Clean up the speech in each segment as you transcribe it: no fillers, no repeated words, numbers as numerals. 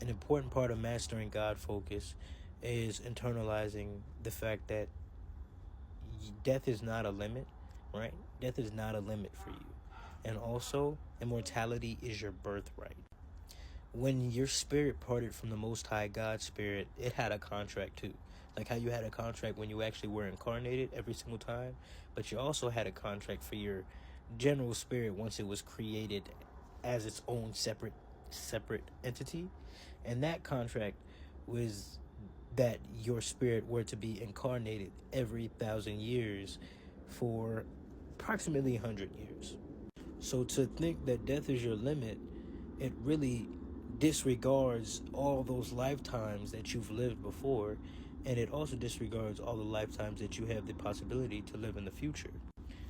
an important part of mastering God focus is internalizing the fact that death is not a limit, right? Death is not a limit for you. And also, immortality is your birthright. When your spirit parted from the Most High God spirit, it had a contract too. Like how you had a contract when you actually were incarnated every single time, but you also had a contract for your general spirit once it was created as its own separate entity. And that contract was that your spirit were to be incarnated every 1,000 years for approximately 100 years. So to think that death is your limit, it really disregards all those lifetimes that you've lived before, and it also disregards all the lifetimes that you have the possibility to live in the future.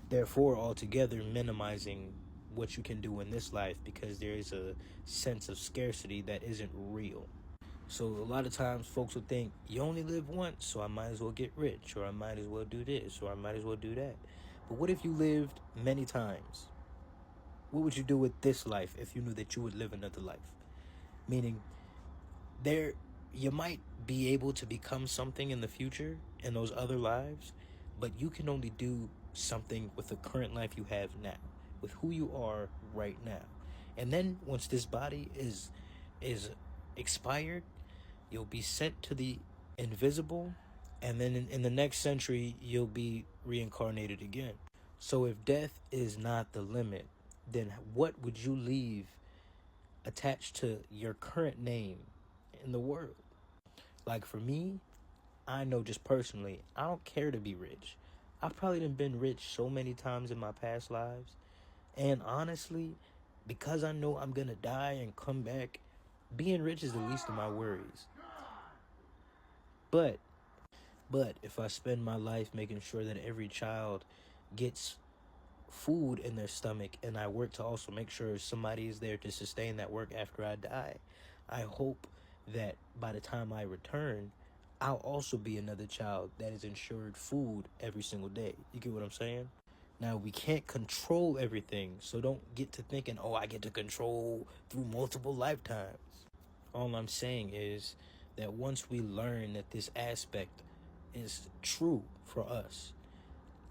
Therefore, altogether minimizing what you can do in this life because there is a sense of scarcity that isn't real. So a lot of times folks will think, you only live once, so I might as well get rich, or I might as well do this, or I might as well do that. But what if you lived many times? What would you do with this life if you knew that you would live another life? Meaning, there you might be able to become something in the future in those other lives, but you can only do something with the current life you have now, with who you are right now. And then once this body is expired, you'll be sent to the invisible, and then in the next century you'll be reincarnated again. So if death is not the limit, then what would you leave attached to your current name in the world? Like for me, I know just personally, I don't care to be rich. I've probably been rich so many times in my past lives. And honestly, because I know I'm gonna die and come back, being rich is the least of my worries. But if I spend my life making sure that every child gets food in their stomach, and I work to also make sure somebody is there to sustain that work after I die, I hope that by the time I return, I'll also be another child that is ensured food every single day. You get what I'm saying? Now, we can't control everything, so don't get to thinking, oh, I get to control through multiple lifetimes. All I'm saying is that once we learn that this aspect is true for us,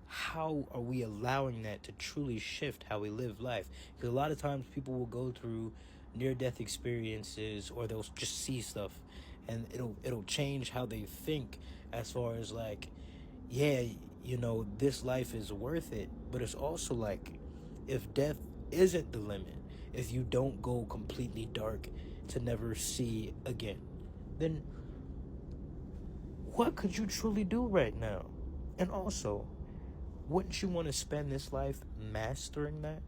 how are we allowing that to truly shift how we live life? Because a lot of times people will go through near-death experiences, or they'll just see stuff, and it'll change how they think, as far as like, yeah, this life is worth it. But it's also like, if death isn't the limit, if you don't go completely dark to never see again, then what could you truly do right now? And also, wouldn't you want to spend this life mastering that?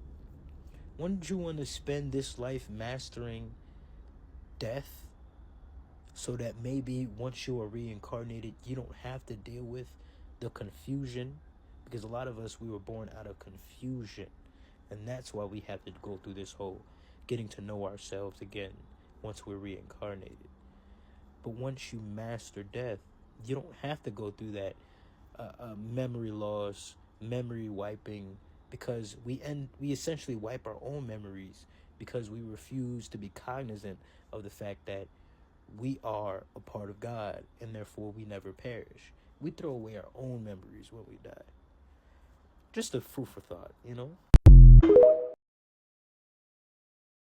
Wouldn't you want to spend this life mastering death, so that maybe once you are reincarnated, you don't have to deal with the confusion? Because a lot of us, we were born out of confusion. And that's why we have to go through this whole getting to know ourselves again once we're reincarnated. But once you master death, you don't have to go through that memory loss, memory wiping, because we essentially wipe our own memories because we refuse to be cognizant of the fact that we are a part of God, and therefore we never perish. We throw away our own memories when we die. Just a food for thought,